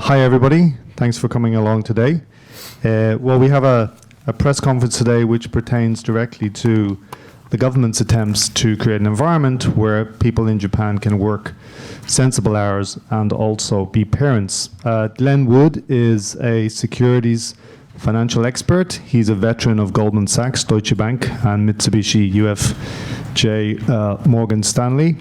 Hi everybody, thanks for coming along today. Well, we have a press conference today which pertains directly to the government's attempts to create an environment where people in Japan can work sensible hours and also be parents. Glen Wood is a securities financial expert. He's a veteran of Goldman Sachs, Deutsche Bank, and Mitsubishi UFJ, Morgan Stanley.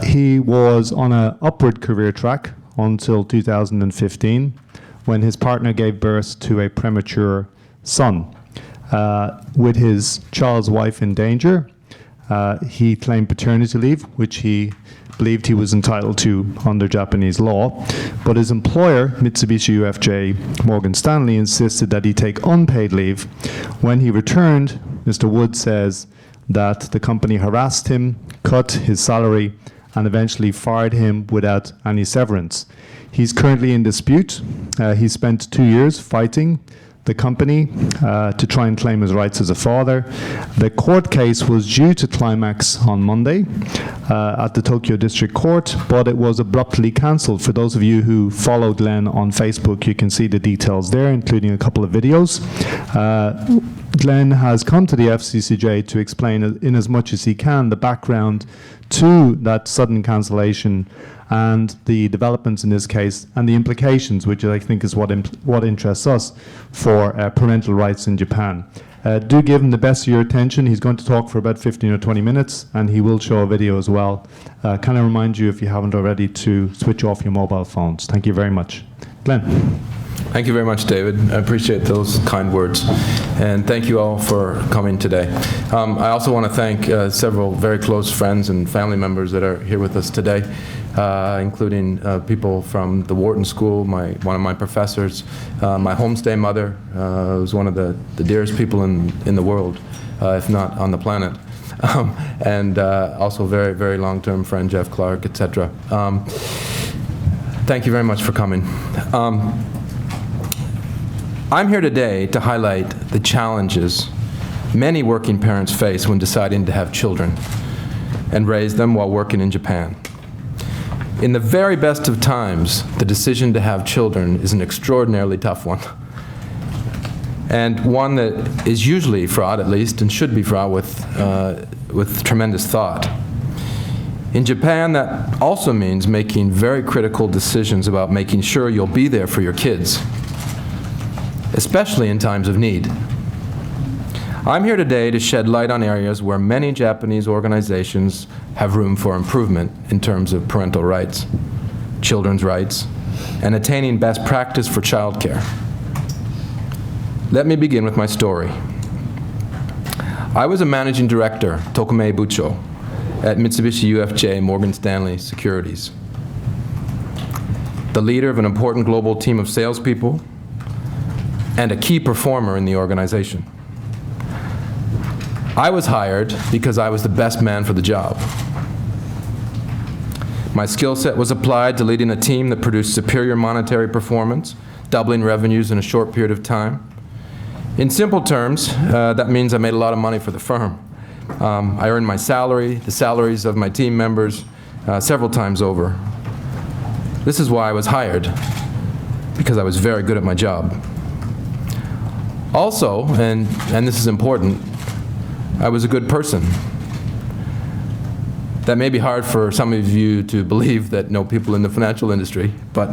He was on an upward career track until 2015, when his partner gave birth to a premature son. With his child's wife in danger, he claimed paternity leave, which he believed he was entitled to under Japanese law. But his employer, Mitsubishi UFJ Morgan Stanley, insisted that he take unpaid leave. When he returned, Mr. Wood says that the company harassed him, cut his salary, and eventually fired him without any severance. He's currently in dispute. He spent 2 years fighting the company to try and claim his rights as a father. The court case was due to climax on Monday at the Tokyo District Court, but it was abruptly cancelled. For those of you who follow Glen on Facebook, you can see the details there, including a couple of videos. Glen has come to the FCCJ to explain in as much as he can the background to that sudden cancellation and the developments in this case and the implications, which I think is what interests us, for parental rights in Japan. Do give him the best of your attention. He's going to talk for about 15 or 20 minutes, and he will show a video as well. Can I remind you, if you haven't already, to switch off your mobile phones. Thank you very much. Glen. Thank you very much, David. I appreciate those kind words. And thank you all for coming today. I also want to thank several very close friends and family members that are here with us today, including people from the Wharton School, one of my professors, my homestay mother, who's one of the dearest people in the world, if not on the planet, and also very, very long-term friend Jeff Clark, etc. Thank you very much for coming. I'm here today to highlight the challenges many working parents face when deciding to have children and raise them while working in Japan. In the very best of times, the decision to have children is an extraordinarily tough one, and one that is usually fraught, at least, and should be fraught with tremendous thought. In Japan, that also means making very critical decisions about making sure you'll be there for your kids, especially in times of need. I'm here today to shed light on areas where many Japanese organizations have room for improvement in terms of parental rights, children's rights, and attaining best practice for childcare. Let me begin with my story. I was a managing director, Tokumei Bucho, at Mitsubishi UFJ Morgan Stanley Securities, the leader of an important global team of salespeople, and a key performer in the organization. I was hired because I was the best man for the job. My skill set was applied to leading a team that produced superior monetary performance, doubling revenues in a short period of time. In simple terms, that means I made a lot of money for the firm. I earned my salary, the salaries of my team members, several times over. This is why I was hired, because I was very good at my job. Also, and this is important, I was a good person. That may be hard for some of you to believe that know people in the financial industry, but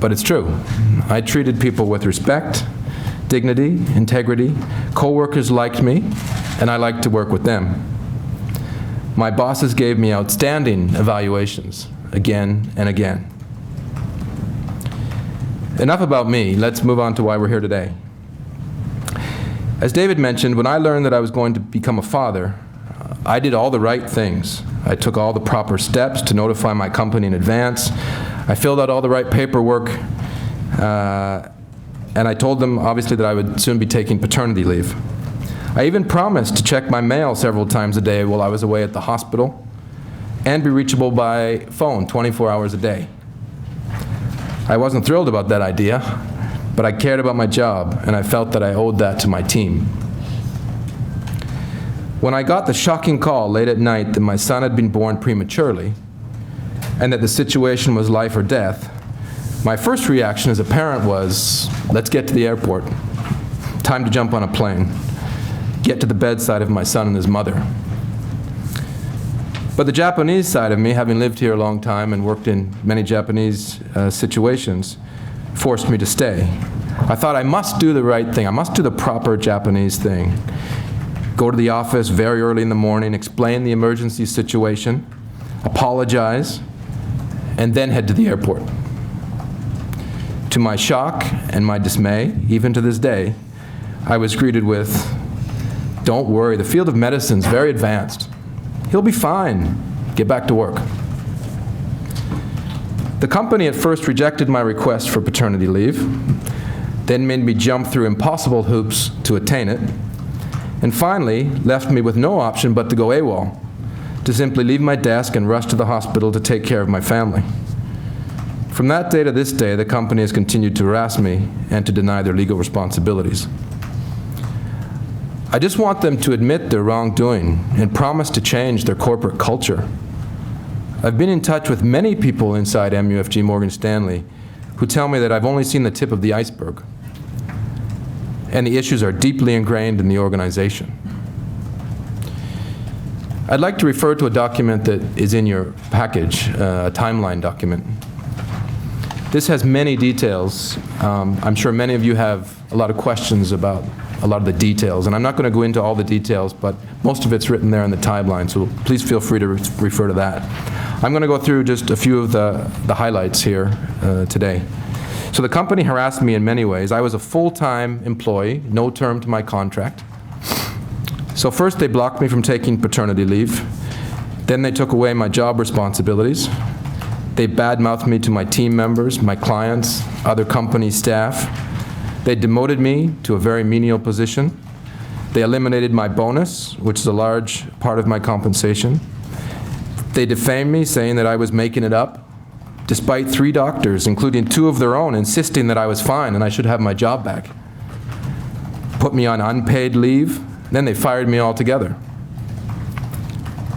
it's true. I treated people with respect, dignity, integrity. Coworkers liked me, and I liked to work with them. My bosses gave me outstanding evaluations, again and again. Enough about me. Let's move on to why we're here today. As David mentioned, when I learned that I was going to become a father, I did all the right things. I took all the proper steps to notify my company in advance. I filled out all the right paperwork, and I told them, obviously, that I would soon be taking paternity leave. I even promised to check my mail several times a day while I was away at the hospital and be reachable by phone 24 hours a day. I wasn't thrilled about that idea, but I cared about my job, and I felt that I owed that to my team. When I got the shocking call late at night that my son had been born prematurely, and that the situation was life or death, My first reaction as a parent was, let's get to the airport. Time to jump on a plane. Get to the bedside of my son and his mother. But the Japanese side of me, having lived here a long time and worked in many Japanese situations, forced me to stay. I thought I must do the right thing. I must do the proper Japanese thing. Go to the office very early in the morning, explain the emergency situation, apologize, and then head to the airport. To my shock and my dismay, even to this day, I was greeted with, "Don't worry, the field of medicine is very advanced. He'll be fine. Get back to work." The company at first rejected my request for paternity leave, then made me jump through impossible hoops to attain it, and finally left me with no option but to go AWOL, to simply leave my desk and rush to the hospital to take care of my family. From that day to this day, the company has continued to harass me and to deny their legal responsibilities. I just want them to admit their wrongdoing and promise to change their corporate culture. I've been in touch with many people inside MUFG Morgan Stanley who tell me that I've only seen the tip of the iceberg, and the issues are deeply ingrained in the organization. I'd like to refer to a document that is in your package, a timeline document. This has many details. I'm sure many of you have a lot of questions about a lot of the details, and I'm not going to go into all the details, but most of it's written there in the timeline, so please feel free to refer to that. I'm going to go through just a few of the highlights here today. So the company harassed me in many ways. I was a full-time employee, no term to my contract. So first they blocked me from taking paternity leave. Then they took away my job responsibilities. They badmouthed me to my team members, my clients, other company staff. They demoted me to a very menial position. They eliminated my bonus, which is a large part of my compensation. They defamed me, saying that I was making it up, despite 3 doctors, including 2 of their own, insisting that I was fine and I should have my job back. Put me on unpaid leave, then they fired me altogether.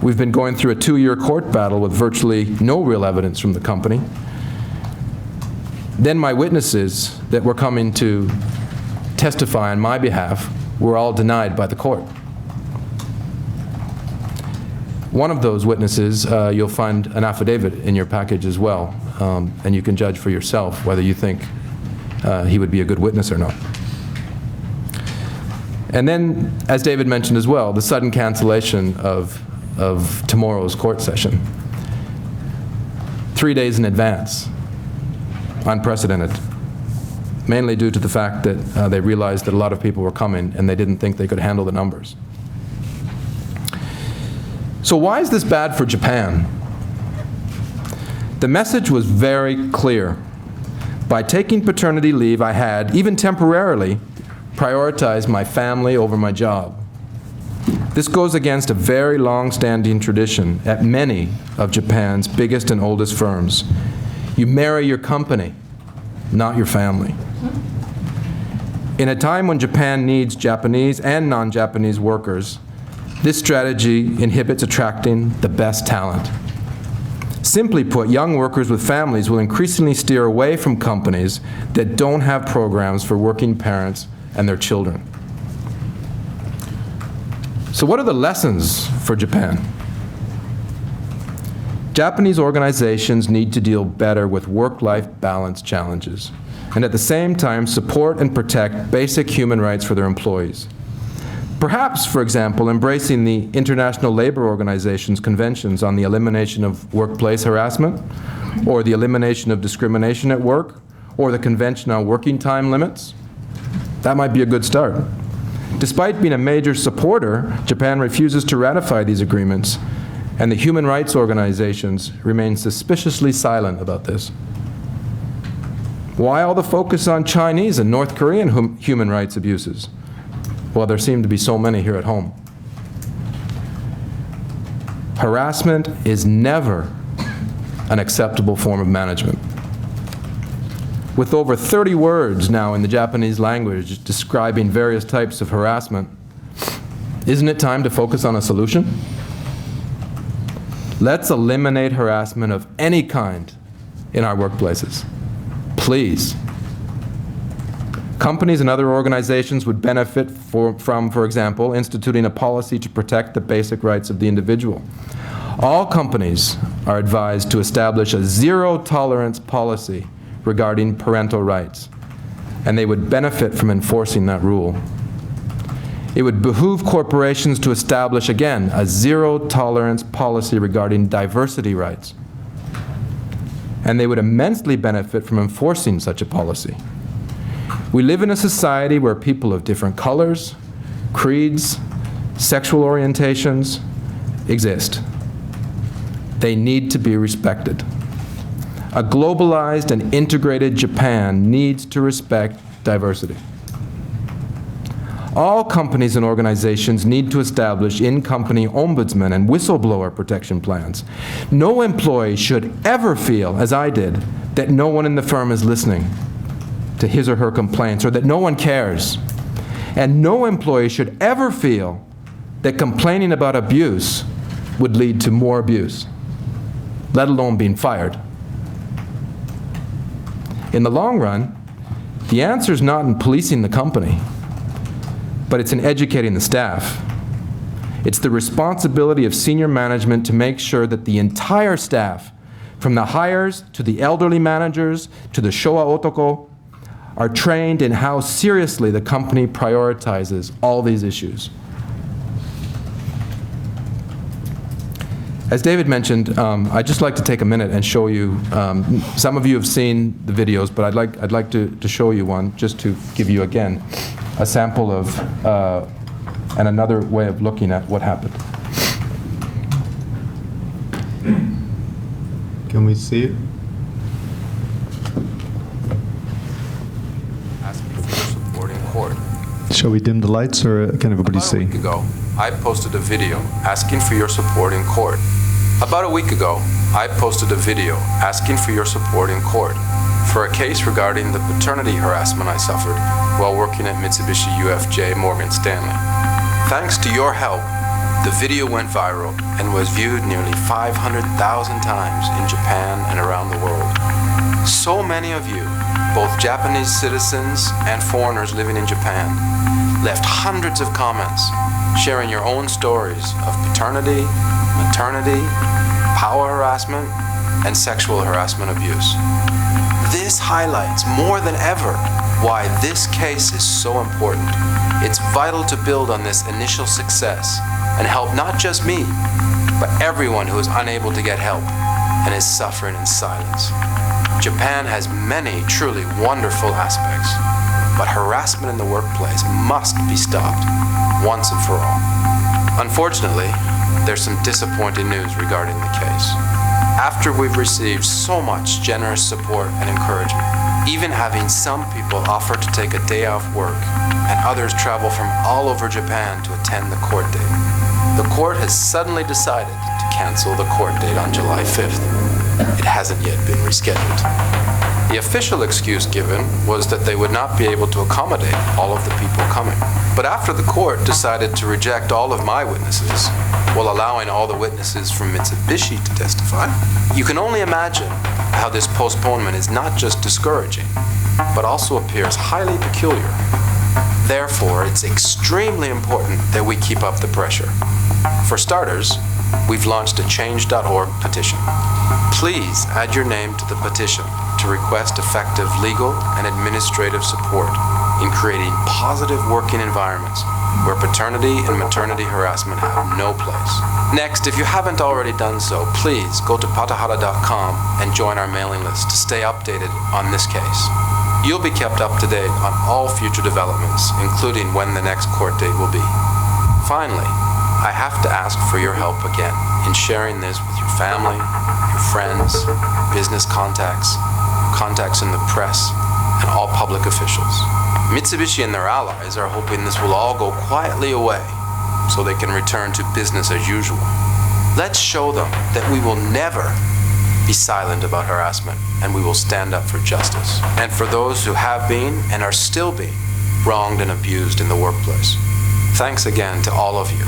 We've been going through a 2-year court battle with virtually no real evidence from the company. Then my witnesses that were coming to testify on my behalf were all denied by the court. One of those witnesses, you'll find an affidavit in your package as well, and you can judge for yourself whether you think he would be a good witness or not. And then, as David mentioned as well, the sudden cancellation of tomorrow's court session. 3 days in advance. Unprecedented, mainly due to the fact that they realized that a lot of people were coming and they didn't think they could handle the numbers. So why is this bad for Japan? The message was very clear. By taking paternity leave, I had, even temporarily, prioritized my family over my job. This goes against a very long-standing tradition at many of Japan's biggest and oldest firms. You marry your company, not your family. In a time when Japan needs Japanese and non-Japanese workers, this strategy inhibits attracting the best talent. Simply put, young workers with families will increasingly steer away from companies that don't have programs for working parents and their children. So what are the lessons for Japan? Japanese organizations need to deal better with work-life balance challenges, and at the same time support and protect basic human rights for their employees. Perhaps, for example, embracing the International Labor Organization's conventions on the elimination of workplace harassment, or the elimination of discrimination at work, or the Convention on Working Time Limits. That might be a good start. Despite being a major supporter, Japan refuses to ratify these agreements, and the human rights organizations remain suspiciously silent about this. Why all the focus on Chinese and North Korean human rights abuses? Well, there seem to be so many here at home. Harassment is never an acceptable form of management. With over 30 words now in the Japanese language describing various types of harassment, isn't it time to focus on a solution? Let's eliminate harassment of any kind in our workplaces. Please. Companies and other organizations would benefit from, for example, instituting a policy to protect the basic rights of the individual. All companies are advised to establish a zero-tolerance policy regarding parental rights, and they would benefit from enforcing that rule. It would behoove corporations to establish, again, a zero-tolerance policy regarding diversity rights, and they would immensely benefit from enforcing such a policy. We live in a society where people of different colors, creeds, sexual orientations exist. They need to be respected. A globalized and integrated Japan needs to respect diversity. All companies and organizations need to establish in-company ombudsman and whistleblower protection plans. No employee should ever feel, as I did, that no one in the firm is listening to his or her complaints, or that no one cares. And no employee should ever feel that complaining about abuse would lead to more abuse, let alone being fired. In the long run, the answer is not in policing the company, but it's in educating the staff. It's the responsibility of senior management to make sure that the entire staff, from the hires to the elderly managers to the Showa Otoko, are trained in how seriously the company prioritizes all these issues. As David mentioned, I'd just like to take a minute and show you, some of you have seen the videos, but I'd like to show you one just to give you, again, a sample of, and another way of looking at what happened. Can we see it? Shall we dim the lights, or can everybody see? About a week ago, I posted a video asking for your support in court. About a week ago, I posted a video asking for your support in court for a case regarding the paternity harassment I suffered while working at Mitsubishi UFJ Morgan Stanley. Thanks to your help, the video went viral and was viewed nearly 500,000 times in Japan and around the world. So many of you, both Japanese citizens and foreigners living in Japan, left hundreds of comments sharing your own stories of paternity, maternity, power harassment, and sexual harassment abuse. This highlights more than ever why this case is so important. It's vital to build on this initial success and help not just me, but everyone who is unable to get help and is suffering in silence. Japan has many truly wonderful aspects, but harassment in the workplace must be stopped once and for all. Unfortunately, there's some disappointing news regarding the case. After we've received so much generous support and encouragement, even having some people offer to take a day off work and others travel from all over Japan to attend the court date, the court has suddenly decided to cancel the court date on July 5th. It hasn't yet been rescheduled. The official excuse given was that they would not be able to accommodate all of the people coming. But after the court decided to reject all of my witnesses, while allowing all the witnesses from Mitsubishi to testify, you can only imagine how this postponement is not just discouraging, but also appears highly peculiar. Therefore, it's extremely important that we keep up the pressure. For starters, we've launched a change.org petition. Please add your name to the petition to request effective legal and administrative support in creating positive working environments where paternity and maternity harassment have no place. Next, if you haven't already done so, please go to patahara.com and join our mailing list to stay updated on this case. You'll be kept up to date on all future developments, including when the next court date will be. Finally, I have to ask for your help again in sharing this with your family, your friends, business contacts, contacts in the press, and all public officials. Mitsubishi and their allies are hoping this will all go quietly away so they can return to business as usual. Let's show them that we will never be silent about harassment, and we will stand up for justice. And for those who have been and are still being wronged and abused in the workplace. Thanks again to all of you.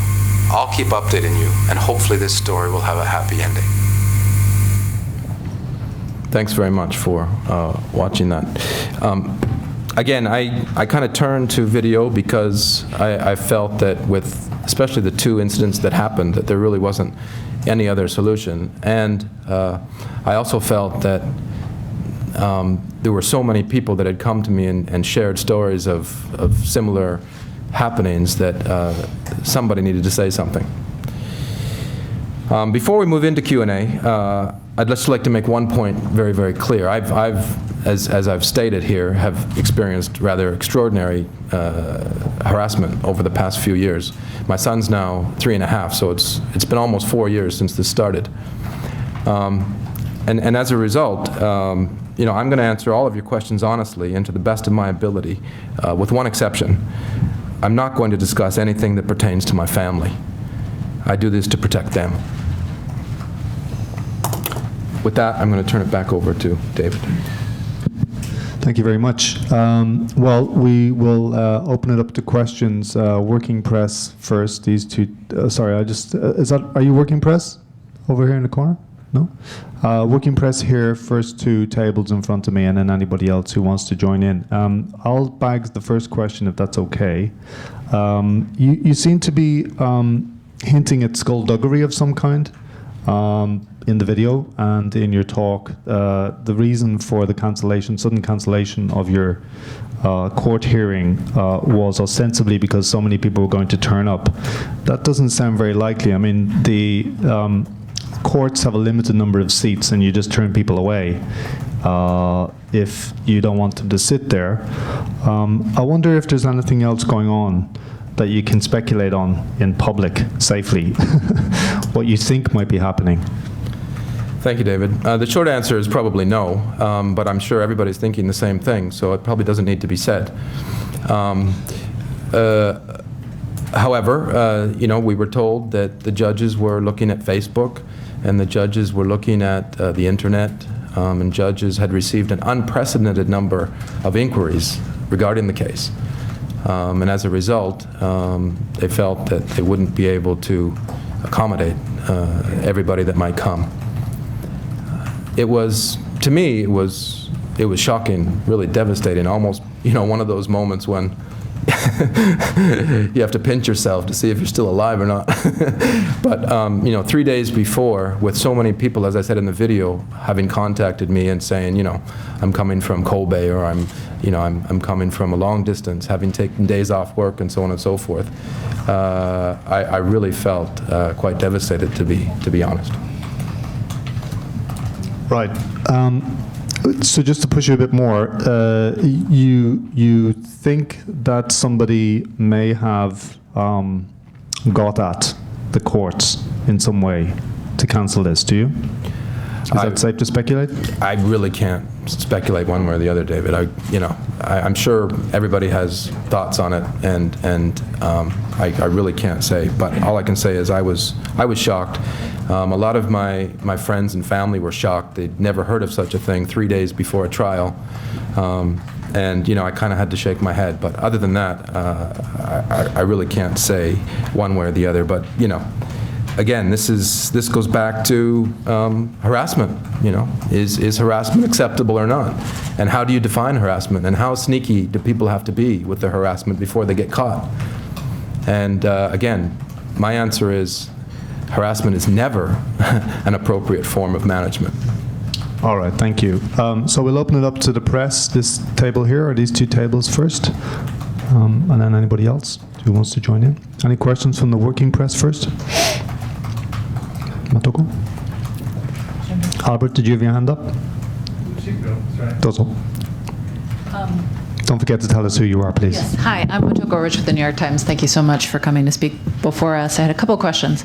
I'll keep updating you, and hopefully this story will have a happy ending. Thanks very much for watching that. Again, I kind of turned to video because I felt that with especially the two incidents that happened, that there really wasn't any other solution. And I also felt that there were so many people that had come to me and shared stories of similar happenings that somebody needed to say something. Before we move into Q&A, I'd just like to make one point very, very clear. As I've stated here, have experienced rather extraordinary harassment over the past few years. My son's now 3.5, so it's been almost 4 years since this started. And as a result, you know, I'm going to answer all of your questions honestly and to the best of my ability, with one exception. I'm not going to discuss anything that pertains to my family. I do this to protect them. With that, I'm going to turn it back over to David. Thank you very much. Well, we will open it up to questions. Working press first. These two. Sorry, are you working press over here in the corner? No? Working press here, first two tables in front of me, and then anybody else who wants to join in. I'll bag the first question if that's okay. You seem to be hinting at skullduggery of some kind in the video and in your talk. The reason for the sudden cancellation of your court hearing was ostensibly because so many people were going to turn up. That doesn't sound very likely. I mean, the courts have a limited number of seats and you just turn people away if you don't want them to sit there. I wonder if there's anything else going on that you can speculate on in public safely, what you think might be happening. Thank you, David. The short answer is probably no, but I'm sure everybody's thinking the same thing, so it probably doesn't need to be said. However, you know, we were told that the judges were looking at Facebook, and the judges were looking at the internet, and judges had received an unprecedented number of inquiries regarding the case. And as a result, they felt that they wouldn't be able to accommodate everybody that might come. It was, to me, it was shocking, really devastating, almost, you know, one of those moments when you have to pinch yourself to see if you're still alive or not. But, you know, 3 days before, with so many people, as I said in the video, having contacted me and saying, you know, I'm coming from Kobe, or I'm coming from a long distance, having taken days off work and so on and so forth, I really felt quite devastated, to be honest. Right. So just to push you a bit more, you think that somebody may have got at the courts in some way to cancel this, do you? Is that safe to speculate? I really can't speculate one way or the other, David. I'm sure everybody has thoughts on it, and I really can't say. But all I can say is I was shocked. A lot of my friends and family were shocked. They'd never heard of such a thing 3 days before a trial. And, you know, I kind of had to shake my head. But other than that, I really can't say one way or the other. But, you know, again, this goes back to harassment. You know, is harassment acceptable or not? And how do you define harassment? And how sneaky do people have to be with their harassment before they get caught? And again, my answer is harassment is never an appropriate form of management. All right, thank you. So we'll open it up to the press, this table here, or these two tables first, and then anybody else who wants to join in. Any questions from the working press first? Matoko? Albert, did you have your hand up? Dozo. Don't forget to tell us who you are, please. Yes. Hi, I'm Matoko Rich with the New York Times. Thank you so much for coming to speak before us. I had a couple questions.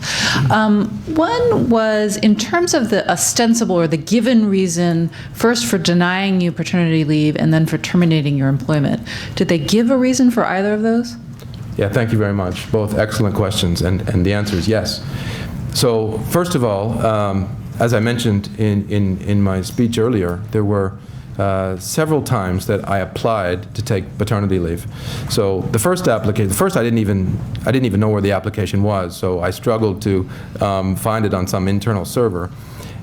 One was, in terms of the ostensible or the given reason, first for denying you paternity leave and then for terminating your employment, did they give a reason for either of those? Yeah, thank you very much. Both excellent questions, and the answer is yes. So first of all, as I mentioned in my speech earlier, there were several times that I applied to take paternity leave. So the first application, I didn't even know where the application was, so I struggled to find it on some internal server.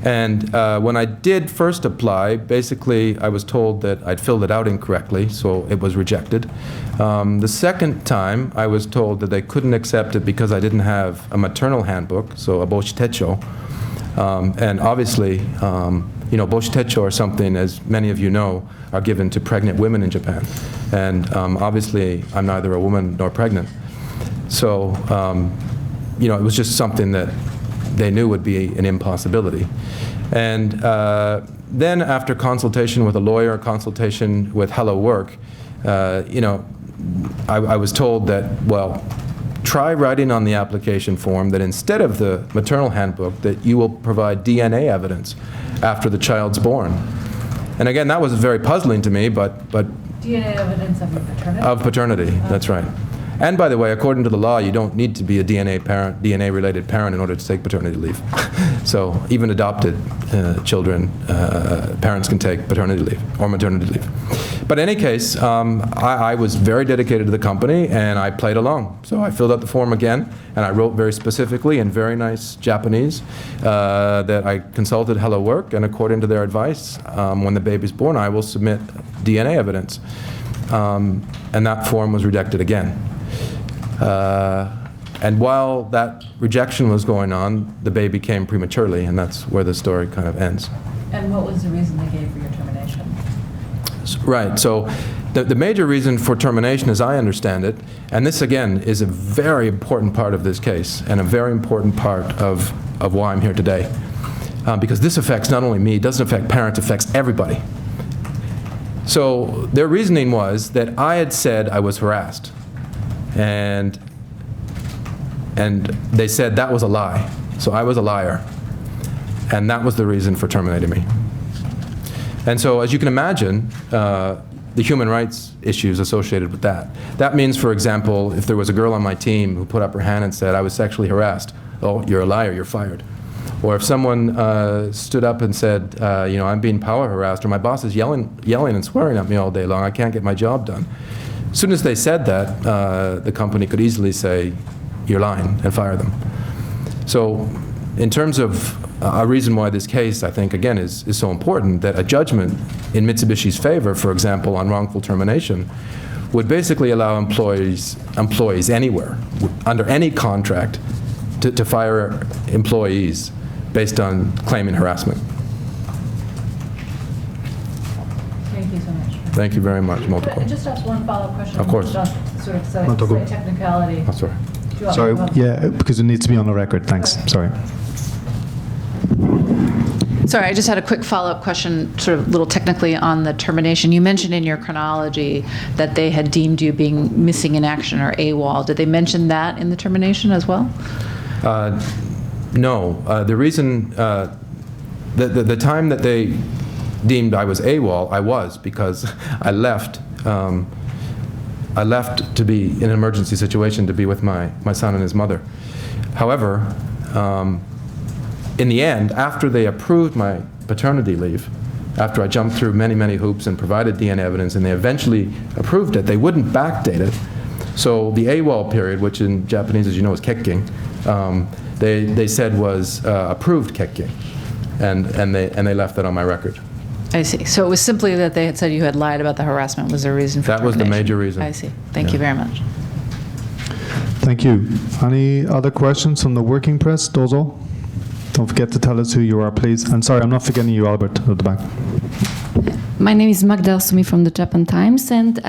And when I did first apply, basically I was told that I'd filled it out incorrectly, so it was rejected. The second time, I was told that they couldn't accept it because I didn't have a maternal handbook, so a boshitecho. And obviously, boshitecho are something, as many of you know, are given to pregnant women in Japan. And obviously, I'm neither a woman nor pregnant. So, it was just something that they knew would be an impossibility. And then after consultation with a lawyer, consultation with Hello Work, I was told that, well, try writing on the application form that instead of the maternal handbook, that you will provide DNA evidence after the child's born. And again, that was very puzzling to me, but DNA evidence of your paternity? Of paternity, that's right. And by the way, according to the law, you don't need to be a DNA-related parent in order to take paternity leave. So even adopted children, parents can take paternity leave or maternity leave. But in any case, I was very dedicated to the company, and I played along. So I filled out the form again, and I wrote very specifically in very nice Japanese that I consulted Hello Work, and according to their advice, when the baby's born, I will submit DNA evidence. And that form was rejected again. And while that rejection was going on, the baby came prematurely, and that's where the story kind of ends. And what was the reason they gave for your termination? Right. So the major reason for termination, as I understand it, and this again is a very important part of this case and a very important part of why I'm here today, because this affects not only me, it doesn't affect parents, it affects everybody. So their reasoning was that I had said I was harassed. And they said that was a lie. So I was a liar. And that was the reason for terminating me. And so, as you can imagine, the human rights issues associated with that. That means, for example, if there was a girl on my team who put up her hand and said, I was sexually harassed, oh, you're a liar, you're fired. Or if someone stood up and said, I'm being power harassed, or my boss is yelling and swearing at me all day long, I can't get my job done. As soon as they said that, the company could easily say, you're lying, and fire them. So in terms of a reason why this case, I think, again, is so important, that a judgment in Mitsubishi's favor, for example, on wrongful termination, would basically allow employees anywhere, under any contract, to fire employees based on claiming harassment. Thank you so much. Thank you very much. Multiple. Could I just ask one follow-up question? Of course. Just sort of say technicality. Oh, sorry. Sorry, yeah, because it needs to be on the record. Thanks. Sorry. Sorry, I just had a quick follow-up question, sort of a little technically on the termination. You mentioned in your chronology that they had deemed you being missing in action or AWOL. Did they mention that in the termination as well? No. The reason, the time that they deemed I was AWOL, I was, because I left. I left to be in an emergency situation to be with my son and his mother. However, in the end, after they approved my paternity leave, after I jumped through many, many hoops and provided DNA evidence, and they eventually approved it, they wouldn't backdate it. So the AWOL period, which in Japanese, as you know, is kekking, they said was approved kekking, and they left that on my record. I see. So it was simply that they had said you had lied about the harassment was the reason for that termination. was the major reason. I see. Thank you very much. Thank you. Any other questions from the working press? Dozo. Don't forget to tell us who you are, please. And sorry, I'm not forgetting you, Albert, at the back. My name is Magda Osumi from the Japan Times, and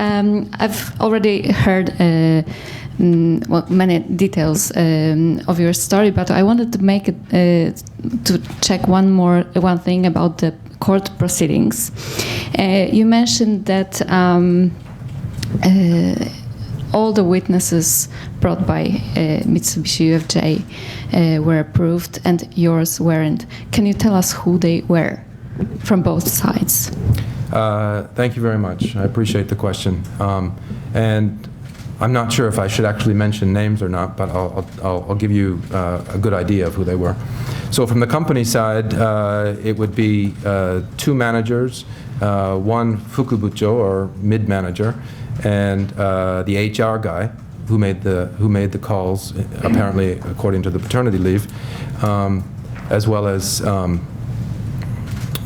I've already heard many details of your story, but I wanted to make it to check one thing about the court proceedings. You mentioned that all the witnesses brought by Mitsubishi UFJ were approved and yours weren't. Can you tell us who they were from both sides? Thank you very much. I appreciate the question. And I'm not sure if I should actually mention names or not, but I'll give you a good idea of who they were. So from the company side, it would be two managers, one fukubucho or mid-manager, and the HR guy who made the calls, apparently according to the paternity leave, as well as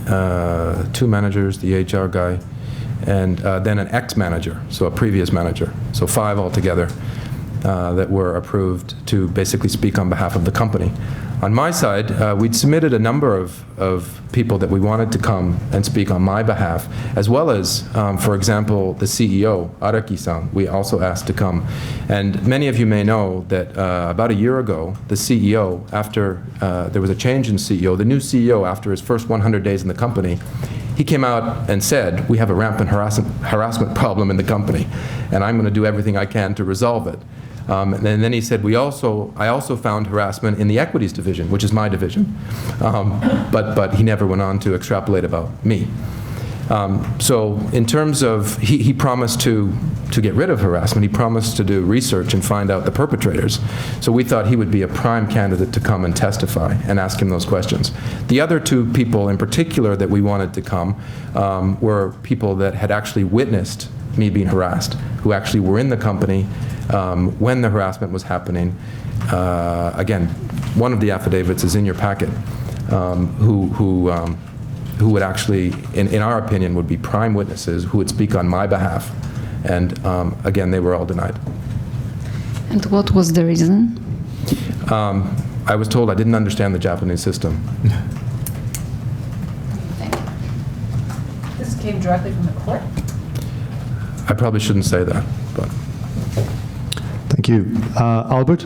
2 managers, the HR guy, and then an ex-manager, so a previous manager. So 5 altogether that were approved to basically speak on behalf of the company. On my side, we'd submitted a number of people that we wanted to come and speak on my behalf, as well as, for example, the CEO, Araki-san, we also asked to come. And many of you may know that about a year ago, the CEO, after there was a change in CEO, the new CEO, after his first 100 days in the company, he came out and said, we have a rampant harassment problem in the company, and I'm going to do everything I can to resolve it. And then he said, I also found harassment in the equities division, which is my division. But he never went on to extrapolate about me. So in terms of, he promised to get rid of harassment. He promised to do research and find out the perpetrators. So we thought he would be a prime candidate to come and testify and ask him those questions. The other 2 people in particular that we wanted to come were people that had actually witnessed me being harassed, who actually were in the company when the harassment was happening. Again, one of the affidavits is in your packet, who would actually, in our opinion, would be prime witnesses who would speak on my behalf. And again, they were all denied. And what was the reason? I was told I didn't understand the Japanese system. Thank you. This came directly from the court? I probably shouldn't say that, but. Thank you. Albert?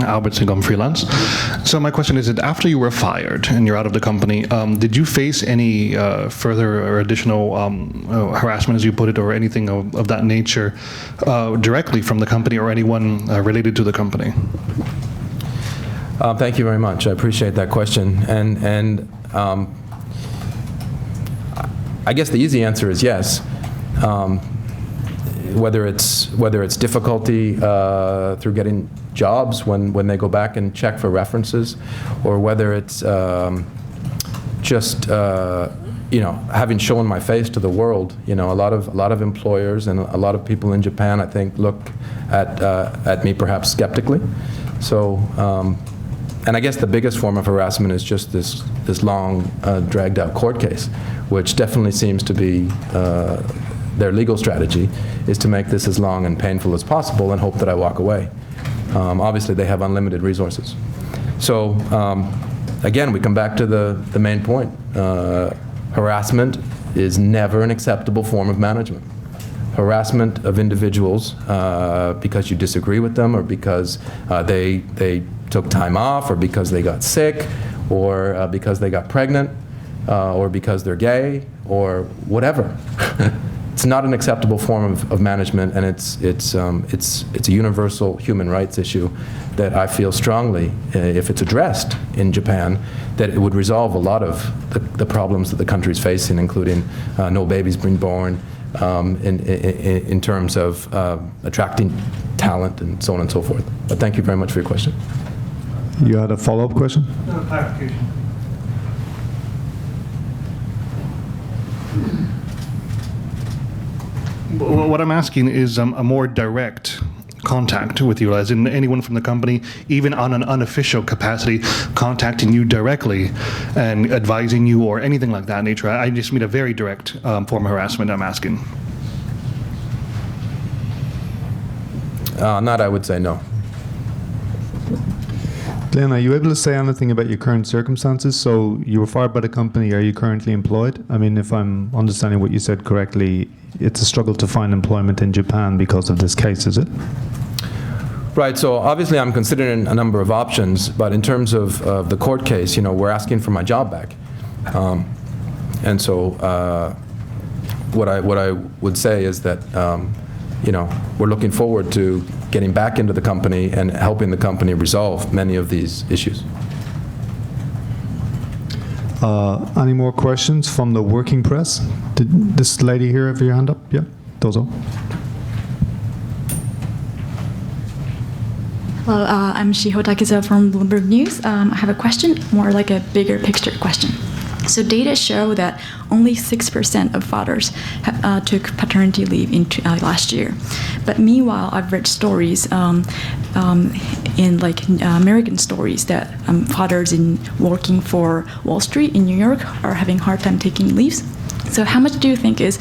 Albert Singom, freelance. So my question is that after you were fired and you're out of the company, did you face any further or additional harassment, as you put it, or anything of that nature directly from the company or anyone related to the company? Thank you very much. I appreciate that question. And I guess the easy answer is yes. Whether it's difficulty through getting jobs when they go back and check for references, or whether it's just having shown my face to the world. A lot of employers and a lot of people in Japan, I think, look at me perhaps skeptically. So, and I guess the biggest form of harassment is just this long, dragged-out court case, which definitely seems to be their legal strategy, is to make this as long and painful as possible and hope that I walk away. Obviously, they have unlimited resources. So, again, we come back to the main point. Harassment is never an acceptable form of management. Harassment of individuals because you disagree with them, or because they took time off, or because they got sick, or because they got pregnant, or because they're gay, or whatever. It's not an acceptable form of management, and it's a universal human rights issue that I feel strongly, if it's addressed in Japan, that it would resolve a lot of the problems that the country is facing, including no babies being born, in terms of attracting talent and so on and so forth. But thank you very much for your question. You had a follow-up question? No, clarification. What I'm asking is a more direct contact with you, as in anyone from the company, even on an unofficial capacity, contacting you directly and advising you or anything like that nature. I just mean a very direct form of harassment, I'm asking. Not, I would say no. Glen, are you able to say anything about your current circumstances? So you were fired by the company. Are you currently employed? I mean, if I'm understanding what you said correctly, it's a struggle to find employment in Japan because of this case, is it? Right. So obviously I'm considering a number of options, but in terms of the court case, we're asking for my job back. And so what I would say is that, we're looking forward to getting back into the company and helping the company resolve many of these issues. Any more questions from the working press? Did this lady here have your hand up? Yeah, dozo. Hello, I'm Shiho Takizawa from Bloomberg News. I have a question, more like a bigger picture question. So data show that only 6% of fathers took paternity leave last year. But meanwhile, I've read stories in American stories that fathers working for Wall Street in New York are having a hard time taking leaves. So how much do you think is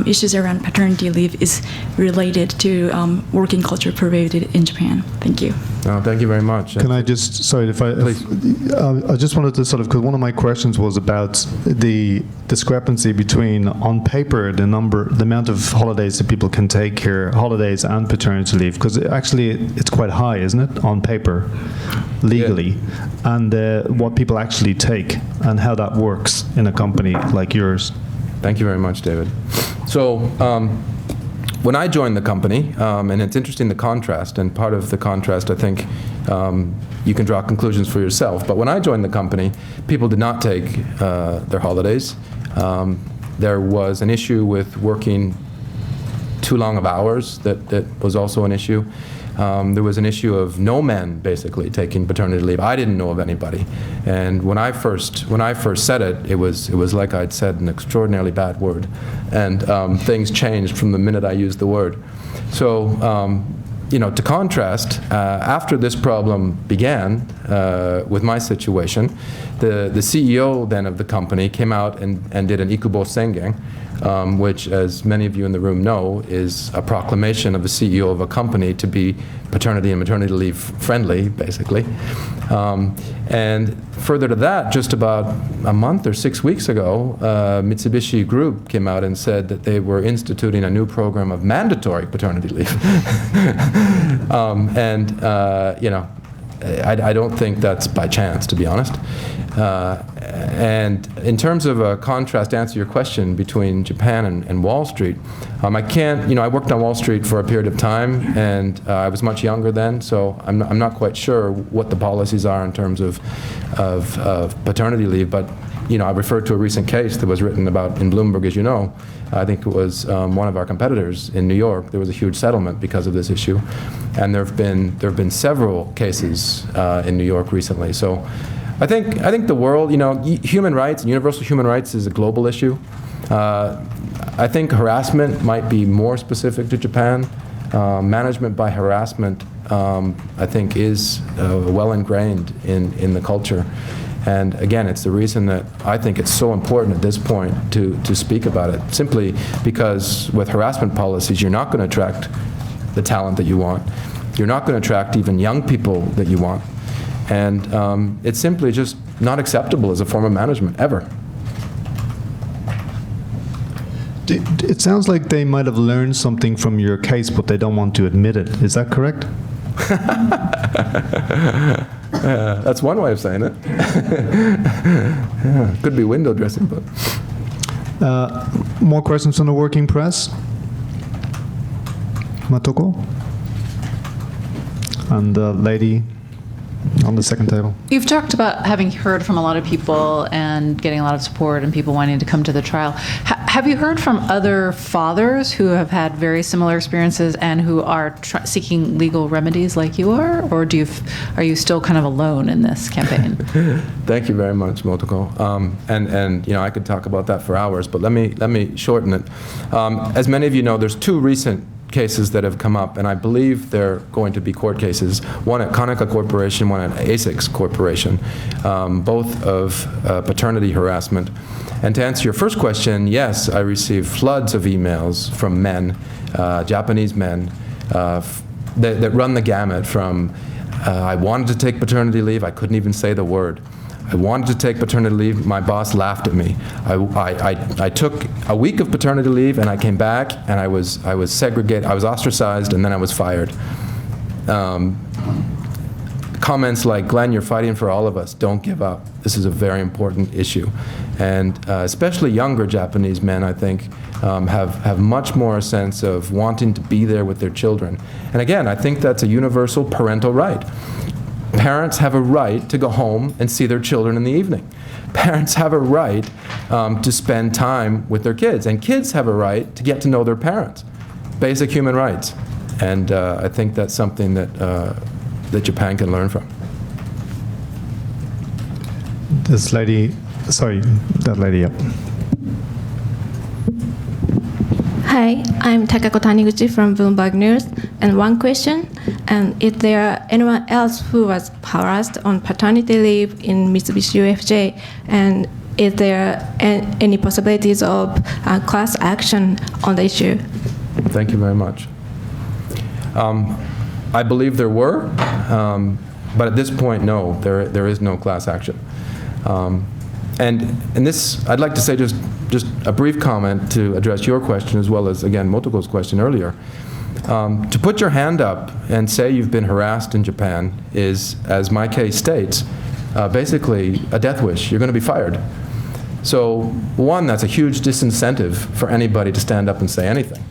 issues around paternity leave is related to working culture pervaded in Japan? Thank you. Thank you very much. Can I just, sorry, I just wanted to sort of, because one of my questions was about the discrepancy between, on paper, the amount of holidays that people can take here, holidays and paternity leave, because actually it's quite high, isn't it, on paper, legally, and what people actually take and how that works in a company like yours. Thank you very much, David. So when I joined the company, and it's interesting the contrast, and part of the contrast, I think, you can draw conclusions for yourself, but when I joined the company, people did not take their holidays. There was an issue with working too long of hours that was also an issue. There was an issue of no men basically taking paternity leave. I didn't know of anybody, and when I first said it, it was like I'd said an extraordinarily bad word, and things changed from the minute I used the word. So, to contrast, after this problem began with my situation, the CEO then of the company came out and did an ikubo sengen, which, as many of you in the room know, is a proclamation of the CEO of a company to be paternity and maternity leave friendly, basically. And further to that, just about a month or 6 weeks ago, Mitsubishi Group came out and said that they were instituting a new program of mandatory paternity leave. I don't think that's by chance, to be honest. And in terms of a contrast, to answer your question between Japan and Wall Street, I worked on Wall Street for a period of time, and I was much younger then, so I'm not quite sure what the policies are in terms of paternity leave, but I referred to a recent case that was written about in Bloomberg, as you know. I think it was one of our competitors in New York. There was a huge settlement because of this issue, and there have been several cases in New York recently. So I think the world, human rights and universal human rights is a global issue. I think harassment might be more specific to Japan. Management by harassment, I think, is well ingrained in the culture. And again, it's the reason that I think it's so important at this point to speak about it, simply because with harassment policies, you're not going to attract the talent that you want. You're not going to attract even young people that you want. And it's simply just not acceptable as a form of management, ever. It sounds like they might have learned something from your case, but they don't want to admit it. Is that correct? That's one way of saying it. Could be window dressing, but. More questions from the working press? Matoko? And the lady on the second table. You've talked about having heard from a lot of people and getting a lot of support and people wanting to come to the trial. Have you heard from other fathers who have had very similar experiences and who are seeking legal remedies like you are? Or are you still kind of alone in this campaign? Thank you very much, Motoko. And I could talk about that for hours, but let me shorten it. As many of you know, there's two recent cases that have come up, and I believe they're going to be court cases, one at Kaneka Corporation, one at ASICS Corporation, both of paternity harassment. And to answer your first question, yes, I received floods of emails from men, Japanese men, that run the gamut from, I wanted to take paternity leave, I couldn't even say the word. I wanted to take paternity leave, my boss laughed at me. I took a week of paternity leave and I came back and I was segregated, I was ostracized, and then I was fired. Comments like, Glenn, you're fighting for all of us, don't give up. This is a very important issue. And especially younger Japanese men, I think, have much more a sense of wanting to be there with their children. And again, I think that's a universal parental right. Parents have a right to go home and see their children in the evening. Parents have a right to spend time with their kids, and kids have a right to get to know their parents. Basic human rights. And I think that's something that Japan can learn from. This lady Sorry, that lady up. Hi, I'm Takako Taniguchi from Bloomberg News. And one question, is there anyone else who was harassed on paternity leave in Mitsubishi UFJ? And is there any possibilities of class action on the issue? Thank you very much. I believe there were, but at this point, no, there is no class action. And this, I'd like to say just a brief comment to address your question as well as, again, Motoko's question earlier. To put your hand up and say you've been harassed in Japan is, as my case states, basically a death wish. You're going to be fired. So, one, that's a huge disincentive for anybody to stand up and say anything.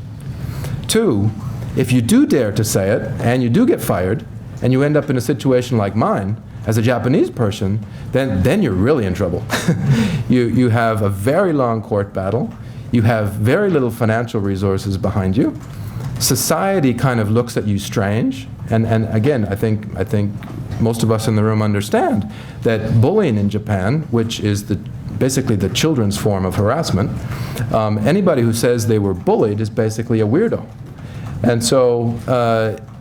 Two, if you do dare to say it and you do get fired and you end up in a situation like mine, as a Japanese person, then you're really in trouble. You have a very long court battle. You have very little financial resources behind you. Society kind of looks at you strange. And again, I think most of us in the room understand that bullying in Japan, which is basically the children's form of harassment, anybody who says they were bullied is basically a weirdo. And so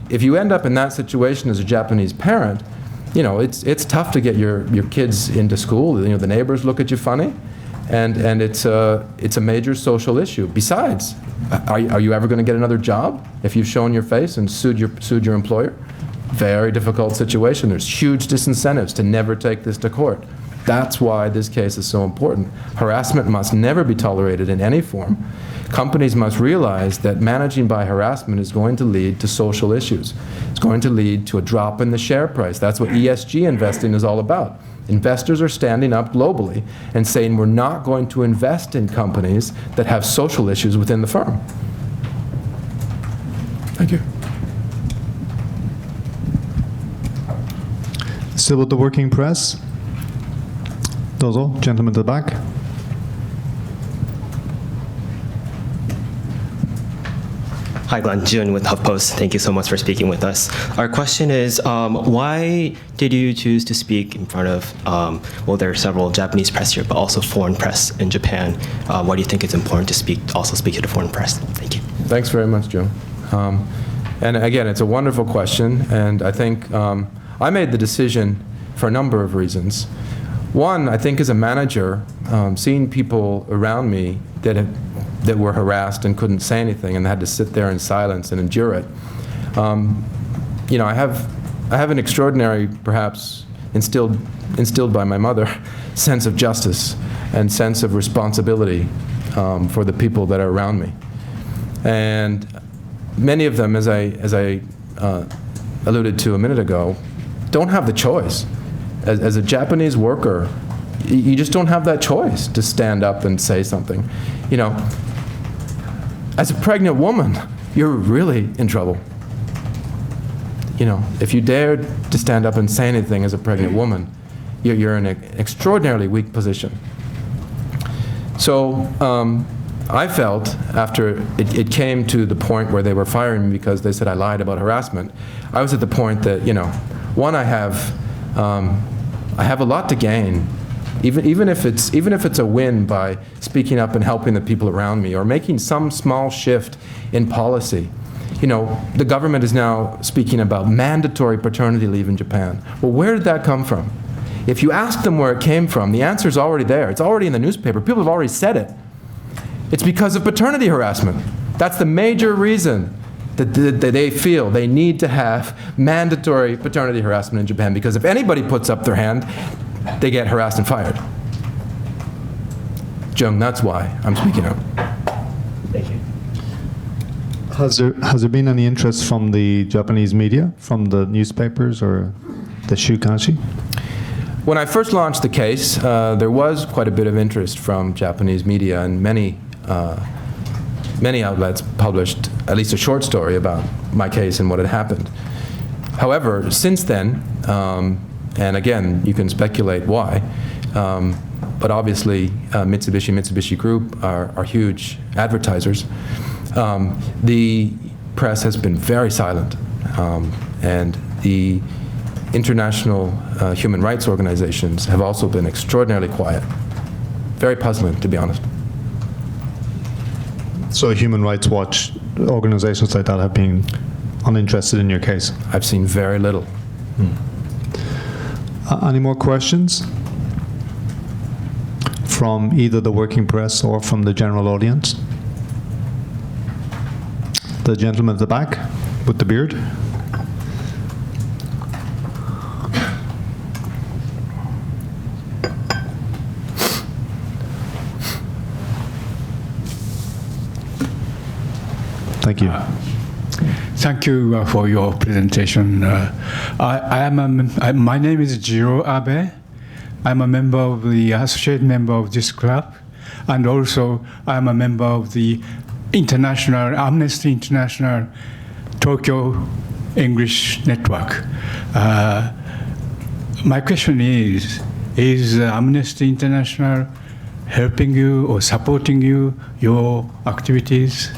if you end up in that situation as a Japanese parent, you know, it's tough to get your kids into school. You know, the neighbors look at you funny, and it's a major social issue. Besides, are you ever going to get another job if you've shown your face and sued your employer? Very difficult situation. There's huge disincentives to never take this to court. That's why this case is so important. Harassment must never be tolerated in any form. Companies must realize that managing by harassment is going to lead to social issues. It's going to lead to a drop in the share price. That's what ESG investing is all about. Investors are standing up globally and saying we're not going to invest in companies that have social issues within the firm. Thank you. Still with the working press. Dozo, gentleman to the back. Hi, Glen. Jun with HuffPost. Thank you so much for speaking with us. Our question is, why did you choose to speak in front of, well, there are several Japanese press here, but also foreign press in Japan. Why do you think it's important to also speak to the foreign press? Thank you. Thanks very much, Jun. And again, it's a wonderful question, and I think I made the decision for a number of reasons. One, I think as a manager, seeing people around me that were harassed and couldn't say anything and had to sit there in silence and endure it. You know, I have an extraordinary, perhaps instilled by my mother, sense of justice and sense of responsibility for the people that are around me. And many of them, as I alluded to a minute ago, don't have the choice. As a Japanese worker, you just don't have that choice to stand up and say something. You know, as a pregnant woman, you're really in trouble. You know, if you dared to stand up and say anything as a pregnant woman, you're in an extraordinarily weak position. So I felt after it came to the point where they were firing me because they said I lied about harassment, I was at the point that, you know, one, I have a lot to gain, even if it's a win by speaking up and helping the people around me or making some small shift in policy. You know, the government is now speaking about mandatory paternity leave in Japan. Well, where did that come from? If you ask them where it came from, the answer is already there. It's already in the newspaper. People have already said it. It's because of paternity harassment. That's the major reason that they feel they need to have mandatory paternity harassment in Japan, because if anybody puts up their hand, they get harassed and fired. Jung, that's why I'm speaking up. Thank you. Has there been any interest from the Japanese media, from the newspapers or the Shukanshi? When I first launched the case, there was quite a bit of interest from Japanese media, and many outlets published at least a short story about my case and what had happened. However, since then, and again, you can speculate why, but obviously Mitsubishi Group are huge advertisers. The press has been very silent, and the international human rights organizations have also been extraordinarily quiet. very puzzling, to be honest. So Human Rights Watch, organizations like that have been uninterested in your case? I've seen very little. Any more questions from either the working press or from the general audience? The gentleman at the back with the beard. Thank you. Thank you for your presentation. My name is Jiro Abe. I'm a member of the associate member of this club, and also I'm a member of the Amnesty International Tokyo English Network. My question is Amnesty International helping you or supporting you, your activities?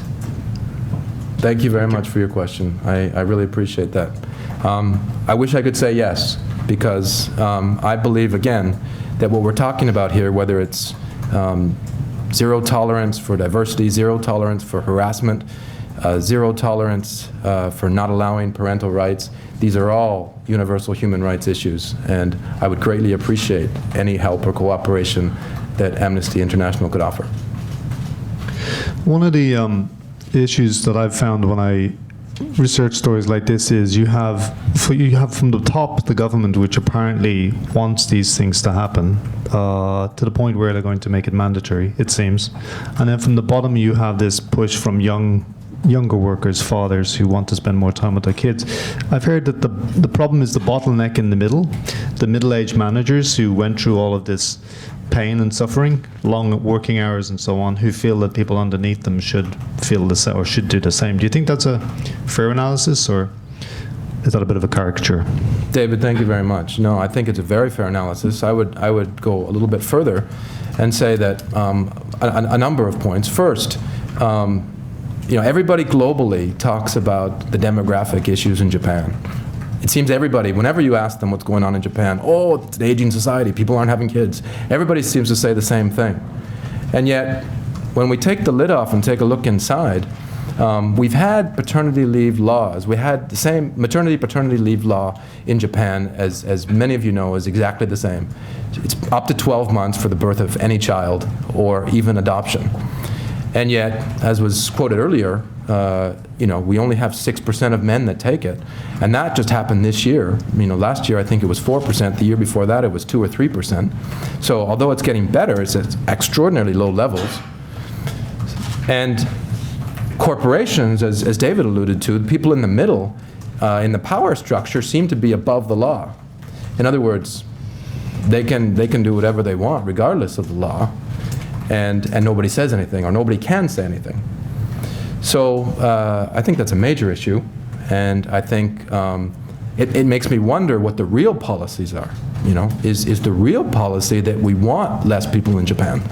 Thank you very much for your question. I really appreciate that. I wish I could say yes, because I believe, again, that what we're talking about here, whether it's zero tolerance for diversity, zero tolerance for harassment, zero tolerance for not allowing parental rights, these are all universal human rights issues. And I would greatly appreciate any help or cooperation that Amnesty International could offer. One of the issues that I've found when I research stories like this is you have from the top the government, which apparently wants these things to happen to the point where they're going to make it mandatory, it seems, and then from the bottom you have this push from younger workers, fathers who want to spend more time with their kids. I've heard that the problem is the bottleneck in the middle, the middle-aged managers who went through all of this pain and suffering, long working hours and so on, who feel that people underneath them should feel the same or should do the same. Do you think that's a fair analysis, or is that a bit of a caricature? David, thank you very much. No, I think it's a very fair analysis. I would go a little bit further and say that a number of points. First, everybody globally talks about the demographic issues in Japan. It seems everybody, whenever you ask them what's going on in Japan, oh, it's an aging society, people aren't having kids. Everybody seems to say the same thing. And yet, when we take the lid off and take a look inside, we've had paternity leave laws. We had the same maternity-paternity leave law in Japan, as many of you know, is exactly the same. It's up to 12 months for the birth of any child or even adoption. And yet, as was quoted earlier, we only have 6% of men that take it. And that just happened this year. Last year I think it was 4%. The year before that it was 2 or 3%. So although it's getting better, it's at extraordinarily low levels. And corporations, as David alluded to, the people in the middle, in the power structure, seem to be above the law. In other words, they can do whatever they want regardless of the law. And nobody says anything, or nobody can say anything. So I think that's a major issue, and I think it makes me wonder what the real policies are. Is the real policy that we want less people in Japan?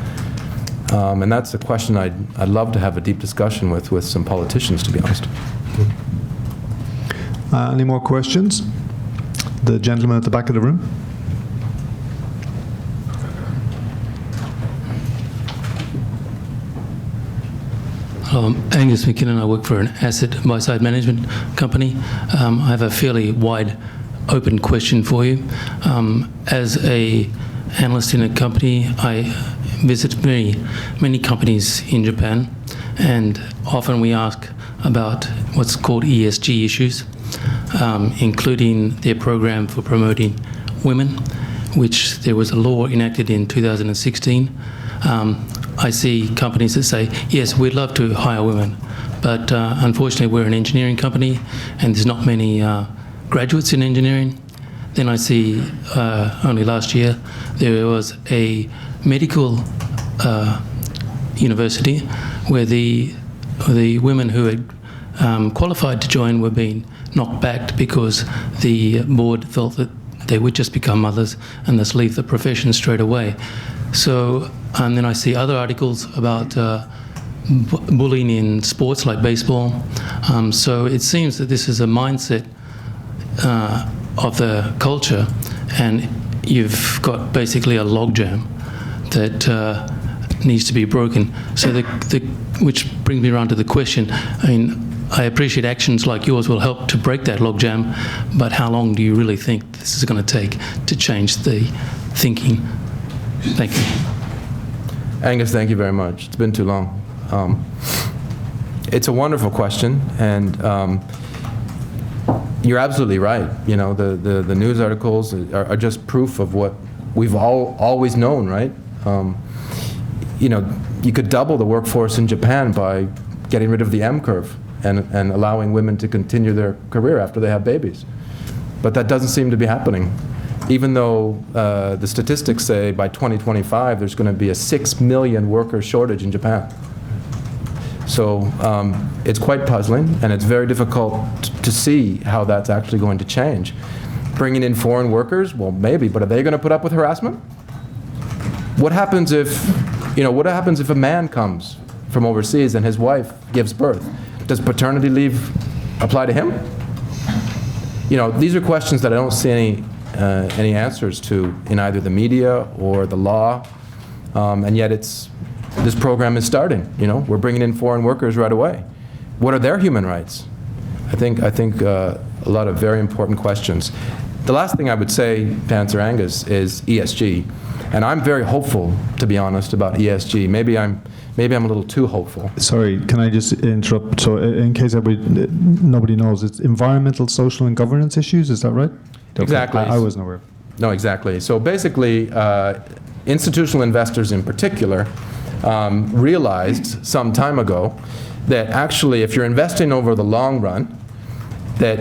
And that's a question I'd love to have a deep discussion with some politicians, to be honest. Any more questions? The gentleman at the back of the room. Angus McKinnon, I work for an asset buy-side management company. I have a fairly wide open question for you. As an analyst in a company, I visit many companies in Japan, and often we ask about what's called ESG issues, including their program for promoting women, which there was a law enacted in 2016. I see companies that say, yes, we'd love to hire women, but unfortunately we're an engineering company and there's not many graduates in engineering. Then I see only last year there was a medical university where the women who had qualified to join were being knocked back because the board felt that they would just become mothers and thus leave the profession straight away. So, and then I see other articles about bullying in sports like baseball. So it seems that this is a mindset of the culture, and you've got basically a logjam that needs to be broken. So which brings me around to the question. I mean, I appreciate actions like yours will help to break that logjam, but how long do you really think this is going to take to change the thinking? Thank you. Angus, thank you very much. It's been too long. It's a wonderful question, and you're absolutely right. You know, the news articles are just proof of what we've always known, right? You know, you could double the workforce in Japan by getting rid of the M curve and allowing women to continue their career after they have babies. But that doesn't seem to be happening. Even though the statistics say by 2025 there's going to be a 6 million worker shortage in Japan. So it's quite puzzling, and it's very difficult to see how that's actually going to change. Bringing in foreign workers, well, maybe, but are they going to put up with harassment? What happens if, you know, what happens if a man comes from overseas and his wife gives birth? Does paternity leave apply to him? You know, these are questions that I don't see any answers to in either the media or the law, and yet this program is starting. You know, we're bringing in foreign workers right away. What are their human rights? I think a lot of very important questions. The last thing I would say, to answer Angus, is ESG, and I'm very hopeful, to be honest, about ESG. Maybe I'm a little too hopeful. Sorry, can I just interrupt? So, in case nobody knows, it's environmental, social, and governance issues. Is that right? Exactly. I wasn't aware. No, exactly. So basically, institutional investors in particular realized some time ago that actually, if you're investing over the long run, that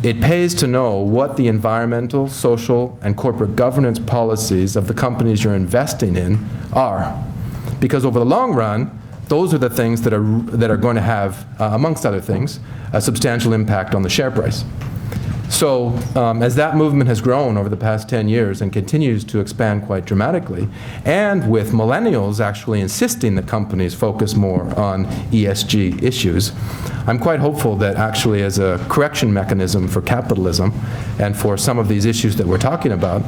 it pays to know what the environmental, social, and corporate governance policies of the companies you're investing in are. Because over the long run, those are the things that are going to have, amongst other things, a substantial impact on the share price. So as that movement has grown over the past 10 years and continues to expand quite dramatically, and with millennials actually insisting that companies focus more on ESG issues, I'm quite hopeful that actually as a correction mechanism for capitalism and for some of these issues that we're talking about,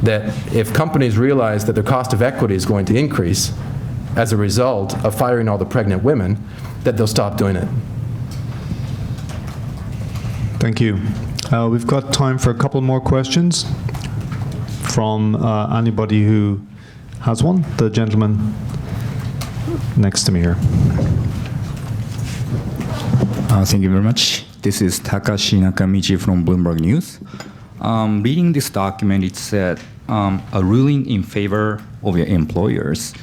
that if companies realize that their cost of equity is going to increase as a result of firing all the pregnant women, that they'll stop doing it. Thank you. We've got time for a couple more questions from anybody who has one. The gentleman next to me here. Thank you very much. This is Takashi Nakamichi from Bloomberg News. Reading this document, it said a ruling in favor of your employers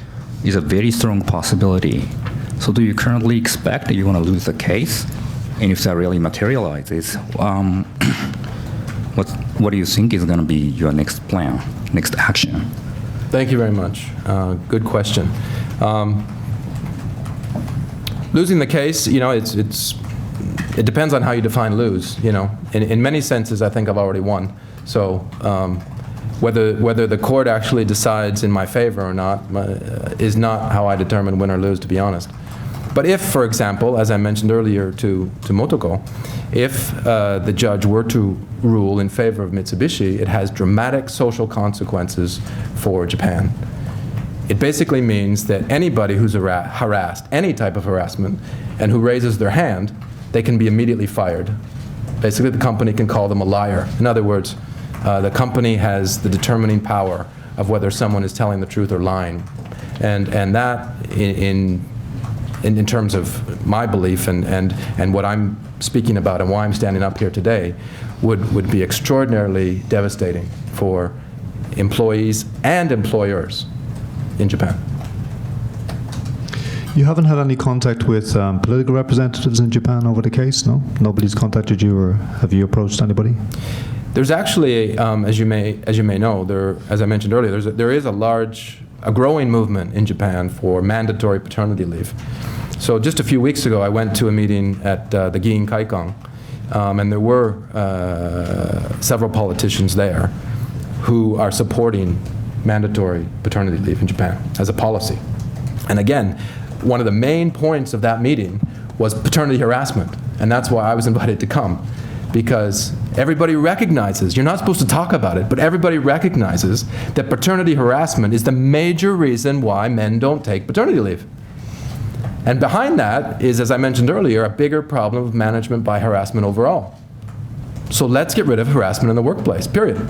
is a very strong possibility. So do you currently expect that you're going to lose the case? And if that really materializes, what do you think is going to be your next plan, next action? Thank you very much. Good question. Losing the case, you know, it depends on how you define lose. You know, in many senses, I think I've already won. So whether the court actually decides in my favor or not is not how I determine win or lose, to be honest. But if, for example, as I mentioned earlier to Motoko, if the judge were to rule in favor of Mitsubishi, it has dramatic social consequences for Japan. It basically means that anybody who's harassed, any type of harassment, and who raises their hand, they can be immediately fired. Basically, the company can call them a liar. In other words, the company has the determining power of whether someone is telling the truth or lying. And that, in terms of my belief and what I'm speaking about and why I'm standing up here today, would be extraordinarily devastating for employees and employers in Japan. You haven't had any contact with political representatives in Japan over the case, no? Nobody's contacted you, or have you approached anybody? There's actually, as you may know, as I mentioned earlier, there is a growing movement in Japan for mandatory paternity leave. So just a few weeks ago, I went to a meeting at the Giin Kaikan, and there were several politicians there who are supporting mandatory paternity leave in Japan as a policy. And again, one of the main points of that meeting was paternity harassment, and that's why I was invited to come. because everybody recognizes, you're not supposed to talk about it, but everybody recognizes that paternity harassment is the major reason why men don't take paternity leave. And behind that is, as I mentioned earlier, a bigger problem of management by harassment overall. So let's get rid of harassment in the workplace, period.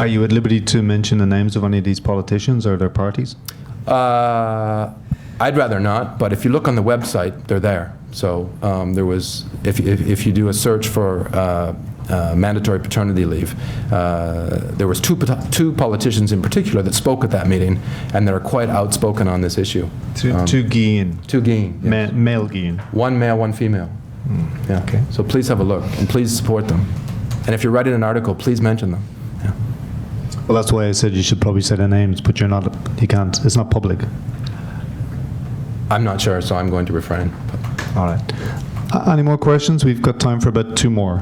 Are you at liberty to mention the names of any of these politicians or their parties? I'd rather not, but if you look on the website, they're there. So there was, if you do a search for mandatory paternity leave, there was two politicians in particular that spoke at that meeting, and they're quite outspoken on this issue. Two Guian. Two Guian. Yes. Male Guian. One male, one female. Yeah. Okay. So please have a look, and please support them. And if you're writing an article, please mention them. Yeah. Well, that's why I said you should probably say their names, but you can't. It's not public. I'm not sure, so I'm going to refrain. All right. Any more questions? We've got time for about 2 more.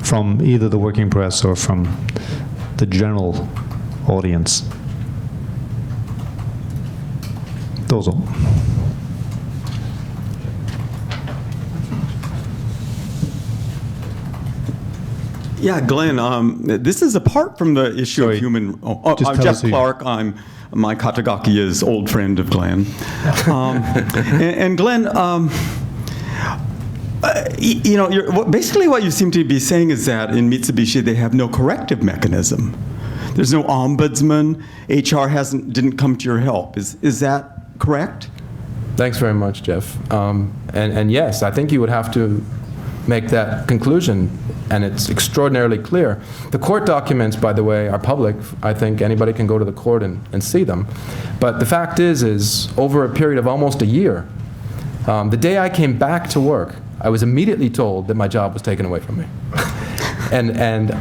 From either the working press or from the general audience. Those all. Yeah, Glenn, this is apart from the issue of human... I'm Jeff Clark. My Katagaki is old friend of Glenn. And Glenn, basically what you seem to be saying is that in Mitsubishi they have no corrective mechanism. There's no ombudsman. HR didn't come to your help. Is that correct? Thanks very much, Jeff. And yes, I think you would have to make that conclusion, and it's extraordinarily clear. The court documents, by the way, are public. I think anybody can go to the court and see them. But the fact is over a period of almost a year, the day I came back to work, I was immediately told that my job was taken away from me. and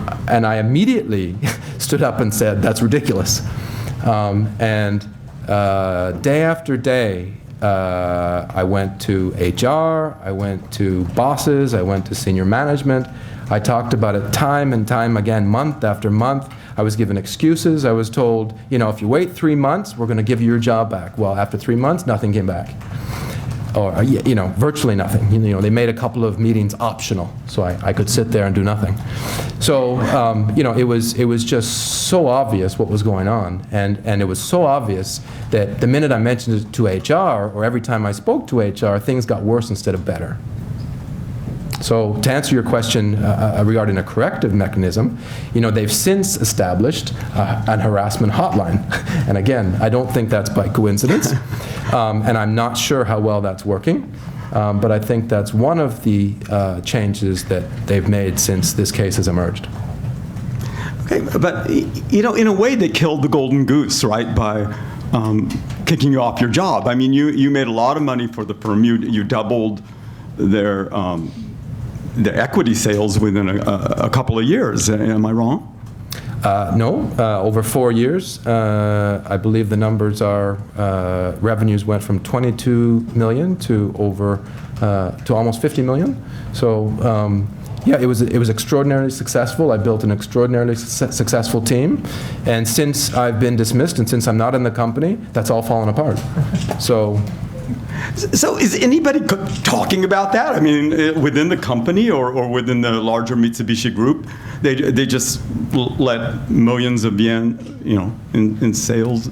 I immediately stood up and said, that's ridiculous. Day after day, I went to HR, I went to bosses, I went to senior management. I talked about it time and time again, month after month. I was given excuses. I was told, if you wait 3 months, we're going to give you your job back. Well, after 3 months, nothing came back. Or, virtually nothing. They made a couple of meetings optional, so I could sit there and do nothing. So, it was just so obvious what was going on, and it was so obvious that the minute I mentioned it to HR, or every time I spoke to HR, things got worse instead of better. So to answer your question regarding a corrective mechanism, they've since established an harassment hotline. And again, I don't think that's by coincidence. And I'm not sure how well that's working. But I think that's one of the changes that they've made since this case has emerged. Okay, but in a way they killed the golden goose, right, by kicking you off your job. I mean, you made a lot of money for the firm. You doubled their equity sales within a couple of years. Am I wrong? No, over 4 years. I believe the numbers are revenues went from 22 million to almost 50 million. So yeah, it was extraordinarily successful. I built an extraordinarily successful team, and since I've been dismissed and since I'm not in the company, that's all fallen apart. So is anybody talking about that? I mean, within the company or within the larger Mitsubishi group, they just let millions of yen, in sales.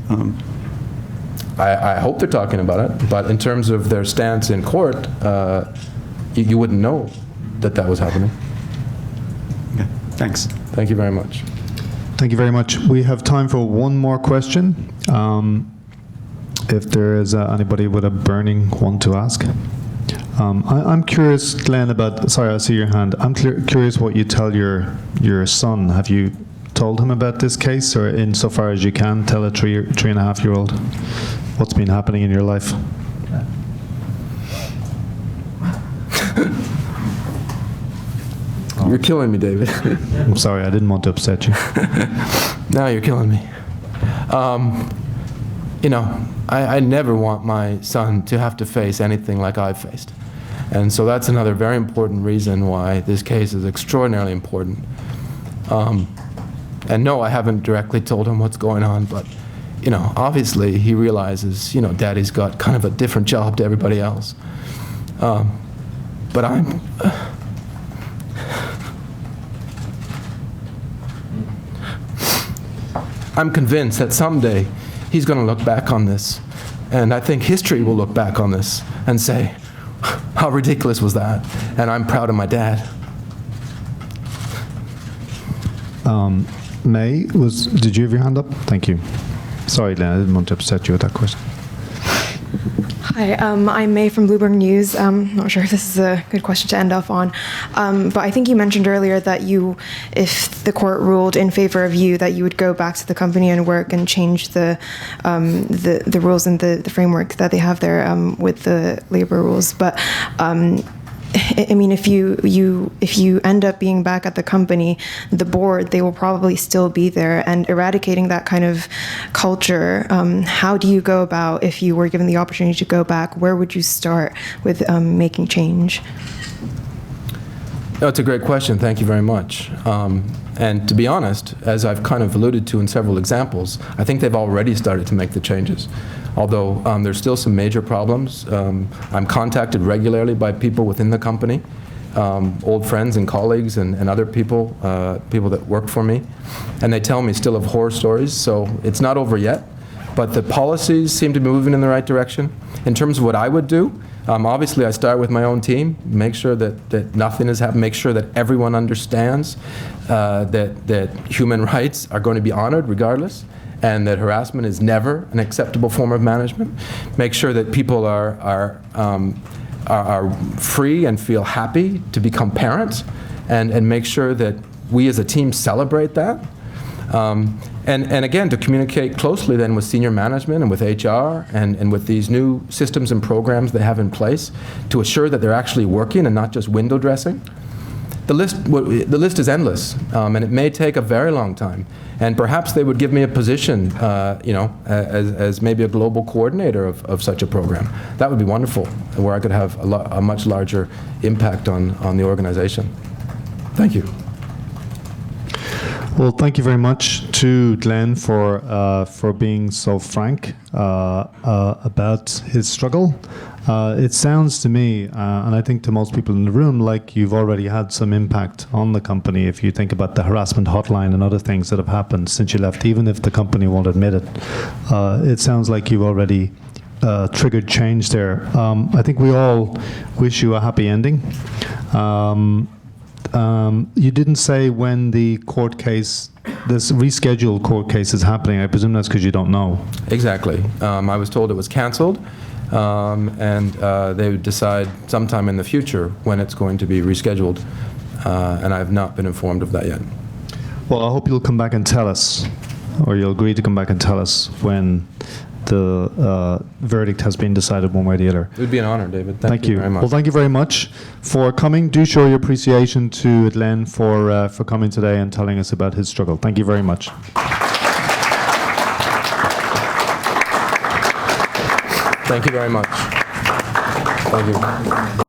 I hope they're talking about it, but in terms of their stance in court, you wouldn't know that was happening. Okay, thanks. Thank you very much. Thank you very much. We have time for one more question. If there is anybody with a burning one to ask. I'm curious, Glenn, sorry, I see your hand. I'm curious what you tell your son. Have you told him about this case, or insofar as you can, tell a 3.5-year-old what's been happening in your life? You're killing me, David. I'm sorry, I didn't want to upset you. No, you're killing me. I never want my son to have to face anything like I've faced. And so that's another very important reason why this case is extraordinarily important. And no, I haven't directly told him what's going on, but, obviously he realizes, Daddy's got kind of a different job to everybody else. but I'm convinced that someday he's going to look back on this, and I think history will look back on this and say, how ridiculous was that? And I'm proud of my dad. May, did you have your hand up? Thank you. Sorry, Glenn, I didn't want to upset you with that question. Hi, I'm May from Bloomberg News. Not sure if this is a good question to end off on, but I think you mentioned earlier that if the court ruled in favor of you, that you would go back to the company and work and change the rules and the framework that they have there with the labor rules. But I mean, if you end up being back at the company, the board, they will probably still be there, and eradicating that kind of culture. How do you go about, if you were given the opportunity to go back, where would you start with making change? That's a great question. Thank you very much. And to be honest, as I've kind of alluded to in several examples, I think they've already started to make the changes. Although there's still some major problems. I'm contacted regularly by people within the company, old friends and colleagues and other people, people that work for me, and they tell me still of horror stories. So it's not over yet, but the policies seem to be moving in the right direction. In terms of what I would do, obviously I start with my own team, make sure that nothing has happened, make sure that everyone understands that human rights are going to be honored regardless, and that harassment is never an acceptable form of management. Make sure that people are free and feel happy to become parents, and make sure that we as a team celebrate that. And again, to communicate closely then with senior management and with HR and with these new systems and programs they have in place to assure that they're actually working and not just window dressing. The list is endless, and it may take a very long time. And perhaps they would give me a position, as maybe a global coordinator of such a program. That would be wonderful, where I could have a much larger impact on the organization. Thank you. Well, thank you very much to Glen for being so frank about his struggle. It sounds to me, and I think to most people in the room, like you've already had some impact on the company. If you think about the harassment hotline and other things that have happened since you left, even if the company won't admit it, it sounds like you've already triggered change there. I think we all wish you a happy ending. You didn't say when the court case, this rescheduled court case is happening. I presume that's because you don't know. Exactly. I was told it was canceled, and they would decide sometime in the future when it's going to be rescheduled, and I have not been informed of that yet. Well, I hope you'll come back and tell us, or you'll agree to come back and tell us when the verdict has been decided one way or the other. It would be an honor, David. Thank you very much. Well, thank you very much for coming. Do show your appreciation to Glen for coming today and telling us about his struggle. Thank you very much. Thank you very much. Thank you.